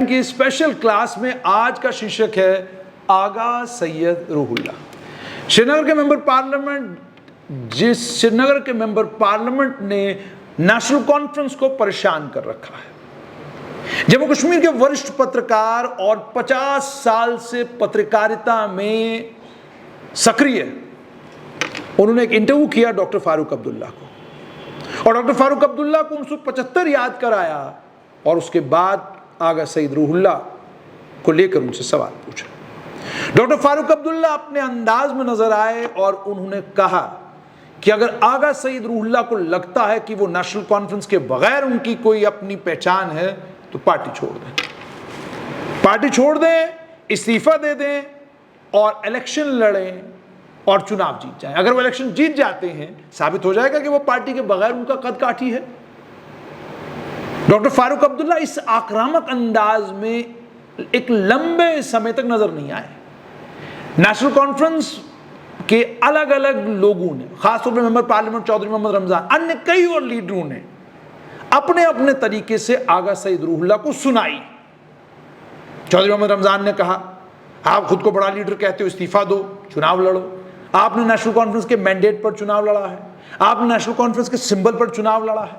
की special class में आज का शीर्षक है आगा सैयद रूहुल्लाह। श्रीनगर के मेंबर पार्लियामेंट ने नेशनल कॉन्फ्रेंस को परेशान कर रखा है। जम्मू कश्मीर के वरिष्ठ पत्रकार और 50 साल से पत्रकारिता में सक्रिय, उन्होंने एक इंटरव्यू किया डॉक्टर फारूक अब्दुल्ला को, और डॉक्टर फारूक अब्दुल्ला को 1975 याद कराया और उसके बाद आगा सैयद रूहुल्लाह को लेकर उनसे सवाल पूछा। डॉक्टर फारूक अब्दुल्ला अपने अंदाज में नजर आए और उन्होंने कहा कि अगर आगा सैयद रूहुल्लाह को लगता है कि वो नेशनल कॉन्फ्रेंस के बगैर उनकी कोई अपनी पहचान है तो पार्टी छोड़ दें, इस्तीफा दे दें और इलेक्शन लड़ें और चुनाव जीत जाएं। अगर वो इलेक्शन जीत जाते हैं, साबित हो जाएगा कि वो पार्टी के बगैर उनका कद काठी है। डॉक्टर फारूक अब्दुल्ला इस आक्रामक अंदाज में एक लंबे समय तक नजर नहीं आए। नेशनल कॉन्फ्रेंस के अलग अलग लोगों ने, खासतौर पर मेंबर पार्लियामेंट चौधरी मोहम्मद रमजान, अन्य कई और लीडरों ने अपने अपने तरीके से आगा सैयद रूहुल्लाह को सुनाई। चौधरी मोहम्मद रमजान ने कहा, आप खुद को बड़ा लीडर कहते हो, इस्तीफा दो, चुनाव लड़ो। आपने नेशनल कॉन्फ्रेंस के मैंडेट पर चुनाव लड़ा है, आपने नेशनल कॉन्फ्रेंस के सिंबल पर चुनाव लड़ा है।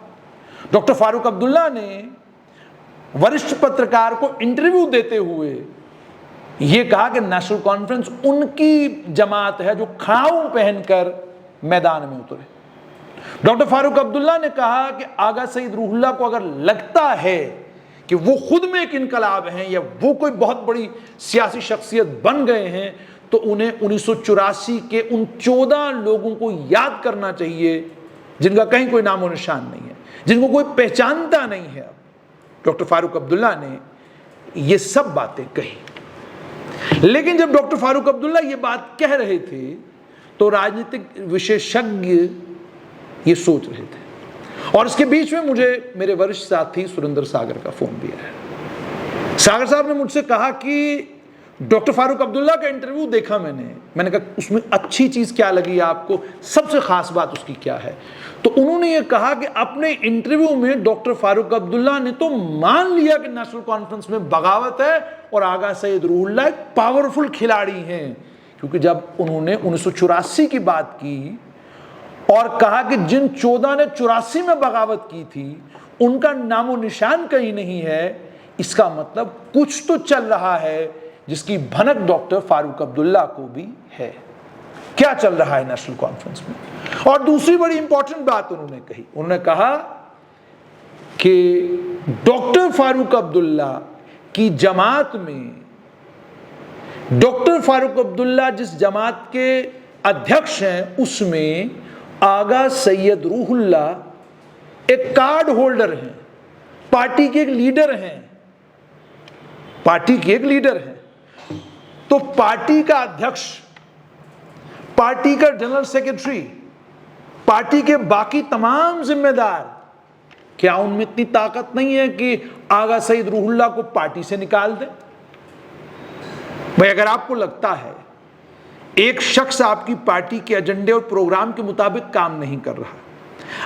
डॉक्टर फारूक अब्दुल्ला ने वरिष्ठ पत्रकार को इंटरव्यू देते हुए यह कहा कि नेशनल कॉन्फ्रेंस उनकी जमात है जो खड़ाऊ पहनकर मैदान में उतरे। डॉक्टर फारूक अब्दुल्ला ने कहा कि आगा सैयद रूहुल्लाह को अगर लगता है कि वो खुद में एक इनकलाब हैं या वो कोई बहुत बड़ी सियासी शख्सियत बन गए हैं, तो उन्हें 1984 के उन 14 लोगों को याद करना चाहिए जिनका कहीं कोई नामो निशान नहीं है, जिनको कोई पहचानता नहीं है। डॉक्टर फारूक अब्दुल्ला ने ये सब बातें कही, लेकिन जब डॉक्टर फारूक अब्दुल्ला ये बात कह रहे थे तो राजनीतिक विशेषज्ञ ये सोच रहे थे। और इसके बीच में मुझे मेरे वरिष्ठ साथी सुरेंद्र सागर का फोन भी आया। सागर साहब ने मुझसे कहा कि डॉक्टर फारूक अब्दुल्ला का इंटरव्यू देखा मैंने कहा उसमें अच्छी चीज क्या लगी आपको, सबसे खास बात उसकी क्या है? तो उन्होंने ये कहा कि अपने इंटरव्यू में डॉक्टर फारूक अब्दुल्ला ने तो मान लिया कि नेशनल कॉन्फ्रेंस में बगावत है और आगा सैयद रूहुल्लाह एक पावरफुल खिलाड़ी हैं, क्योंकि जब उन्होंने 1984 की बात की और कहा कि जिन 14 ने 84 में बगावत की थी उनका नामो निशान कहीं नहीं है, इसका मतलब कुछ तो चल रहा है जिसकी भनक डॉक्टर फारूक अब्दुल्ला को भी है। क्या चल रहा है नेशनल कॉन्फ्रेंस में? और दूसरी बड़ी इंपॉर्टेंट बात उन्होंने कही, उन्होंने कहा कि डॉक्टर फारूक अब्दुल्ला की जमात में, डॉक्टर फारूक अब्दुल्ला जिस जमात के अध्यक्ष हैं उसमें आगा सैयद रूहुल्लाह एक कार्ड होल्डर हैं, पार्टी के एक लीडर हैं, तो पार्टी का अध्यक्ष, पार्टी का जनरल सेक्रेटरी, पार्टी के बाकी तमाम जिम्मेदार, क्या उनमें इतनी ताकत नहीं है कि आगा सैयद रूहुल्लाह को पार्टी से निकाल दें? भाई, अगर आपको लगता है एक शख्स आपकी पार्टी के एजेंडे और प्रोग्राम के मुताबिक काम नहीं कर रहा,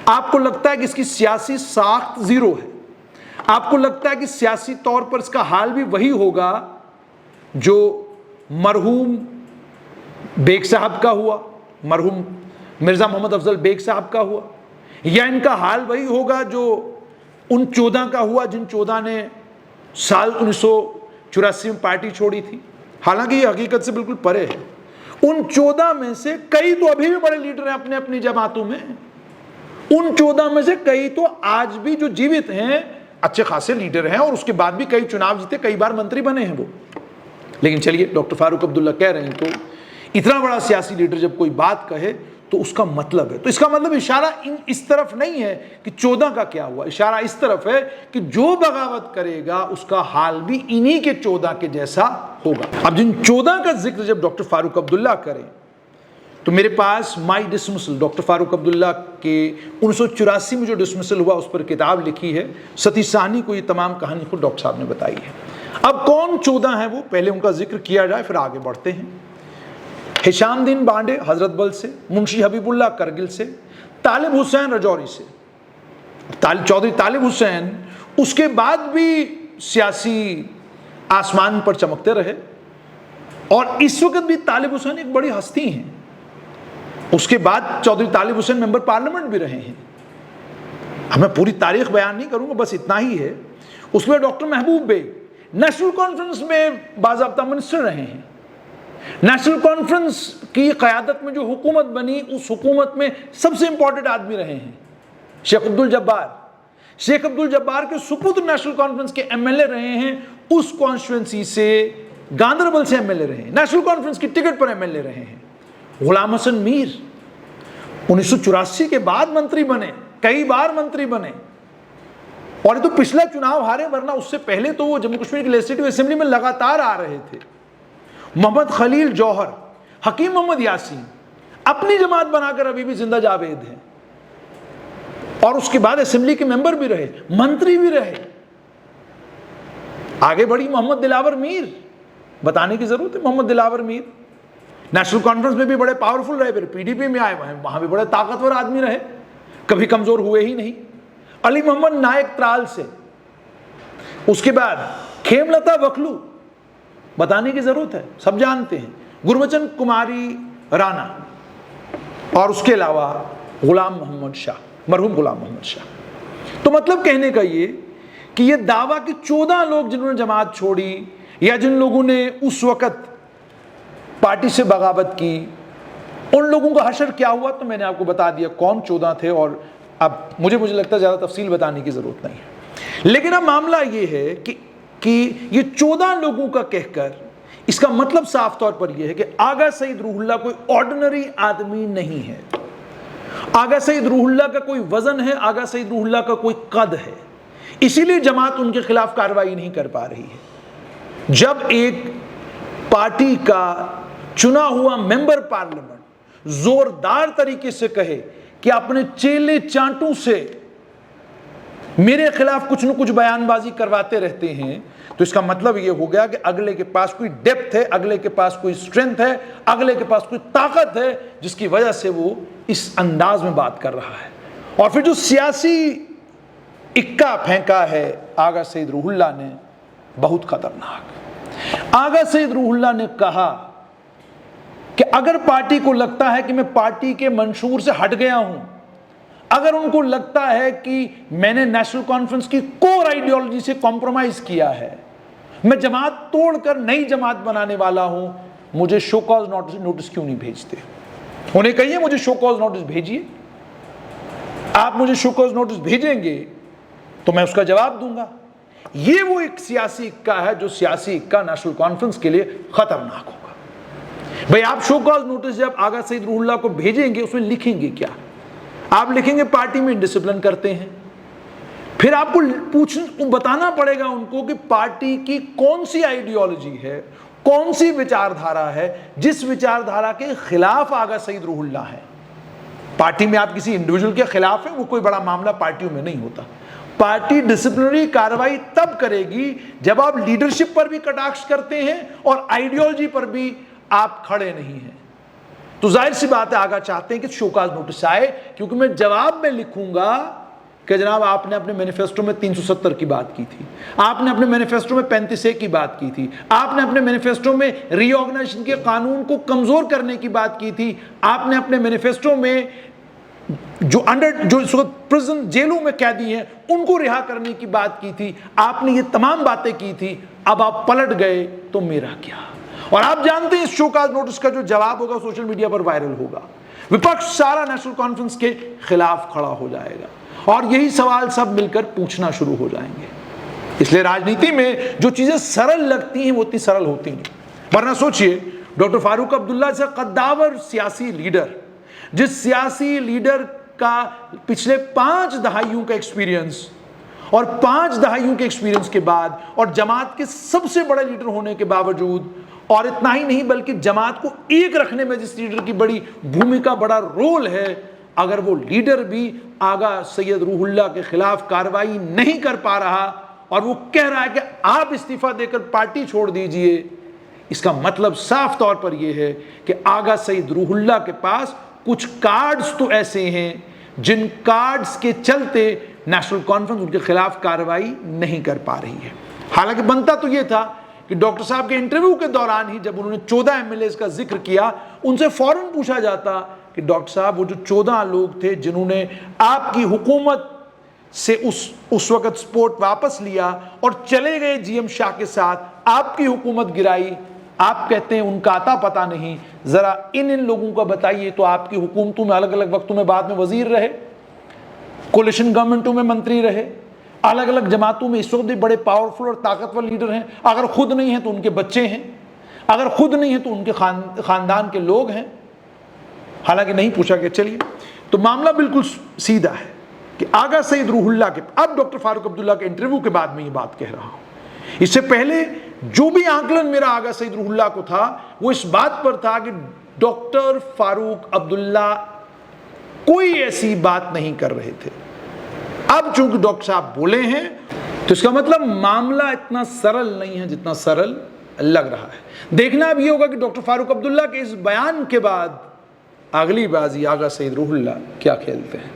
आपको लगता है कि इसकी सियासी साख्त जीरो है, आपको लगता है कि सियासी तौर पर इसका हाल भी वही होगा जो मरहूम बेग साहब का हुआ, मरहूम मिर्जा मोहम्मद अफजल बेग साहब का हुआ, या इनका हाल वही होगा जो उन 14 का हुआ जिन 14 ने साल 1984 में पार्टी छोड़ी थी। हालांकि ये हकीकत से बिल्कुल परे है। उन 14 में से कई तो अभी भी बड़े लीडर हैं अपने अपनी जमातों में, उन 14 में से कई तो आज भी जो जीवित हैं अच्छे खासे लीडर हैं और उसके बाद भी कई चुनाव जीते, कई बार मंत्री बने हैं वो। लेकिन चलिए, डॉक्टर फारूक अब्दुल्ला कह रहे हैं तो इतना बड़ा सियासी लीडर जब कोई बात कहे तो उसका मतलब है, तो इसका मतलब इशारा इस तरफ नहीं है कि 14 का क्या हुआ, इशारा इस तरफ है कि जो बगावत करेगा उसका हाल भी इन्हीं के 14 के जैसा होगा। अब जिन 14 का जिक्र जब डॉक्टर फारूक अब्दुल्ला करें तो मेरे पास माई डिसमिसल, डॉक्टर फारूक अब्दुल्ला के 1984 में जो डिसमिसल हुआ उस पर किताब लिखी है। सतीश साहनी को ये तमाम कहानी खुद डॉक्टर साहब ने बताई है। अब कौन 14 है वो, पहले उनका जिक्र किया जाए फिर आगे बढ़ते हैं। हिशामुद्दीन बांडे हजरत बल से, मुंशी हबीबुल्लाह करगिल से, तालिब हुसैन रजौरी से, चौधरी तालिब हुसैन उसके बाद भी सियासी आसमान पर चमकते रहे। और इस वक्त भी तालिब हुसैन एक बड़ी हस्ती हैं। उसके बाद चौधरी तालिब हुसैन मेंबर पार्लियामेंट भी रहे हैं। मैं पूरी तारीख बयान नहीं करूंगा, बस इतना ही है। उसमें डॉक्टर महबूब बेग नेशनल कॉन्फ्रेंस में बाज़ाब्ता मिनिस्टर रहे हैं। नेशनल कॉन्फ्रेंस की क़यादत में जो हुकूमत बनी, उस हुकूमत में सबसे इंपॉर्टेंट आदमी रहे हैं शेख अब्दुल जब्बार। शेख अब्दुल जब्बार के सुपुत्र नेशनल कॉन्फ्रेंस के एमएलए रहे हैं। उस कॉन्स्टिट्यूंसी से गांदरबल से एमएलए रहे हैं, नेशनल कॉन्फ्रेंस की टिकट पर एमएलए रहे हैं। गुलाम हसन मीर 1984 के बाद मंत्री बने, कई बार मंत्री बने, और ये तो पिछला चुनाव हारे, वरना उससे पहले तो वो जम्मू कश्मीर की लेजिस्लेटिव असेंबली में लगातार आ रहे थे। मोहम्मद खलील जौहर, हकीम मोहम्मद यासीन अपनी जमात बनाकर अभी भी जिंदा जावेद हैं, और उसके बाद असेंबली के मेंबर भी रहे, मंत्री भी रहे। आगे बढ़ी मोहम्मद दिलावर मीर, बताने की जरूरत है। मोहम्मद दिलावर मीर नेशनल कॉन्फ्रेंस में भी बड़े पावरफुल रहे, फिर पीडीपी में आए, वहां भी बड़े ताकतवर आदमी रहे, कभी कमजोर हुए ही नहीं। अली मोहम्मद नायक त्राल से, उसके बाद खेमलता बखलू, बताने की जरूरत है, सब जानते हैं। गुरबचन कुमारी राणा, और उसके अलावा गुलाम मोहम्मद शाह, मरहूम गुलाम मोहम्मद शाह। तो मतलब कहने का ये कि ये दावा कि 14 लोग जिन्होंने जमात छोड़ी, या जिन लोगों ने उस वक्त पार्टी से बगावत की, उन लोगों का हशर क्या हुआ, तो मैंने आपको बता दिया कौन 14 थे। और अब मुझे लगता है ज़्यादा तफसील बताने की ज़रूरत नहीं है। लेकिन अब मामला ये है कि ये 14 लोगों का कहकर इसका मतलब साफ तौर पर यह है कि आगा सईद रूहुल्लाह कोई ऑर्डिनरी आदमी नहीं है। आगा सईद रूहुल्लाह का कोई वजन है, आगा सईद रूहुल्लाह का कोई कद है। इसीलिए जमात उनके खिलाफ कार्रवाई नहीं कर पा रही है। जब एक पार्टी का चुना हुआ मेंबर पार्लियामेंट जोरदार तरीके से कहे कि अपने चेले चांटों से मेरे खिलाफ कुछ न कुछ बयानबाजी करवाते रहते हैं, तो इसका मतलब यह हो गया कि अगले के पास कोई डेप्थ है, अगले के पास कोई स्ट्रेंथ है, अगले के पास कोई ताकत है, जिसकी वजह से वो इस अंदाज में बात कर रहा है। और फिर जो सियासी इक्का फेंका है आगा सईद रूहुल्लाह ने, बहुत खतरनाक। आगा सईद रूहुल्लाह ने कहा कि अगर पार्टी को लगता है कि मैं पार्टी के मंशूर से हट गया हूं, अगर उनको लगता है कि मैंने नेशनल कॉन्फ्रेंस की कोर आइडियोलॉजी से कॉम्प्रोमाइज किया है, मैं जमात तोड़कर नई जमात बनाने वाला हूं, मुझे शो कॉज नोटिस क्यों नहीं भेजते? उन्हें कहिए मुझे शो कॉज नोटिस भेजिए। आप मुझे शो कॉज नोटिस भेजेंगे तो मैं उसका जवाब दूंगा। ये वो एक सियासी इक्का है जो सियासी इक्का नेशनल कॉन्फ्रेंस के लिए खतरनाक होगा। भाई आप शो कॉज नोटिस जब आगा सईद रूहुल्लाह को भेजेंगे, उसमें लिखेंगे क्या? आप लिखेंगे पार्टी में इंडिसिप्लिन करते हैं। फिर आपको बताना पड़ेगा उनको कि पार्टी की कौन सी आइडियोलॉजी है, कौन सी विचारधारा है, जिस विचारधारा के खिलाफ आगा सईद रूहुल्लाह है। पार्टी में आप किसी इंडिविजुअल के खिलाफ है, वो कोई बड़ा मामला पार्टियों में नहीं होता। पार्टी डिसिप्लिनरी कार्रवाई तब करेगी जब आप लीडरशिप पर भी कटाक्ष करते हैं और आइडियोलॉजी पर भी आप खड़े नहीं हैं। तो जाहिर सी बात है आगा चाहते हैं कि शोकाज नोटिस आए, क्योंकि मैं जवाब में लिखूंगा कि जनाब आपने अपने मैनिफेस्टो में 370 की बात की थी, आपने अपने मैनिफेस्टो में 35A की बात की थी, आपने अपने मैनिफेस्टो में रीऑर्गेनाइजेशन के कानून को कमजोर करने की बात की थी, आपने अपने मैनिफेस्टो में जो प्रिजन जेलों में कैदी हैं उनको रिहा करने की बात की थी, आपने ये तमाम बातें की थी। अब आप पलट गए तो मेरा क्या? और आप जानते हैं इस शोकाज नोटिस का जो जवाब होगा सोशल मीडिया पर वायरल होगा। विपक्ष सारा नेशनल कॉन्फ्रेंस के खिलाफ खड़ा हो जाएगा और यही सवाल सब मिलकर पूछना शुरू हो जाएंगे। इसलिए राजनीति में जो चीजें सरल लगती हैं वो उतनी सरल होती नहीं। वरना सोचिए, डॉक्टर फारूक अब्दुल्ला जैसा कद्दावर सियासी लीडर, जिस सियासी लीडर का पिछले 5 दहाइयों का एक्सपीरियंस, और 5 दहाइयों के एक्सपीरियंस के बाद और जमात के सबसे बड़े लीडर होने के बावजूद, और इतना ही नहीं बल्कि जमात को एक रखने में जिस लीडर की बड़ी भूमिका, बड़ा रोल है, अगर वो लीडर भी आगा सैयद रूहुल्लाह के खिलाफ कार्रवाई नहीं कर पा रहा और वो कह रहा है कि आप इस्तीफा देकर पार्टी छोड़ दीजिए, इसका मतलब साफ तौर पर यह है कि आगा सईद रूहुल्लाह के पास कुछ कार्ड्स तो ऐसे हैं जिन कार्ड्स के चलते नेशनल कॉन्फ्रेंस उनके खिलाफ कार्रवाई नहीं कर पा रही है। हालांकि बनता तो यह था कि डॉक्टर साहब के इंटरव्यू के दौरान ही जब उन्होंने 14 एमएलएज का जिक्र किया, उनसे फौरन पूछा जाता कि डॉक्टर साहब वो जो 14 लोग थे जिन्होंने आपकी हुकूमत से उस वक्त सपोर्ट वापस लिया और चले गए जीएम शाह के साथ, आपकी हुकूमत गिराई, आप कहते हैं उनका आता पता नहीं, जरा इन लोगों का बताइए। तो आपकी हुकूमतों में अलग अलग वक्तों में बाद में वजीर रहे, कोलिशन गवर्नमेंटों में मंत्री रहे, अलग अलग जमातों में इस वक्त भी बड़े पावरफुल और ताकतवर लीडर हैं। अगर खुद नहीं है तो उनके बच्चे हैं, अगर खुद नहीं है तो उनके खानदान के लोग हैं। हालांकि नहीं पूछा गया। चलिए, तो मामला बिल्कुल सीधा है कि आगा सईद रूहुल्लाह के, अब डॉक्टर फारूक अब्दुल्ला के इंटरव्यू के बाद में ये बात कह रहा हूं। इससे पहले जो भी आकलन मेरा आगा सईद रूहुल्लाह को था वो इस बात पर था कि डॉक्टर फारूक अब्दुल्ला कोई ऐसी बात नहीं कर रहे थे। अब चूंकि डॉक्टर साहब बोले हैं तो इसका मतलब मामला इतना सरल नहीं है जितना सरल लग रहा है। देखना अब ये होगा कि डॉक्टर फारूक अब्दुल्ला के इस बयान के बाद अगली बाजी आगा सईद रूहुल्लाह क्या खेलते हैं।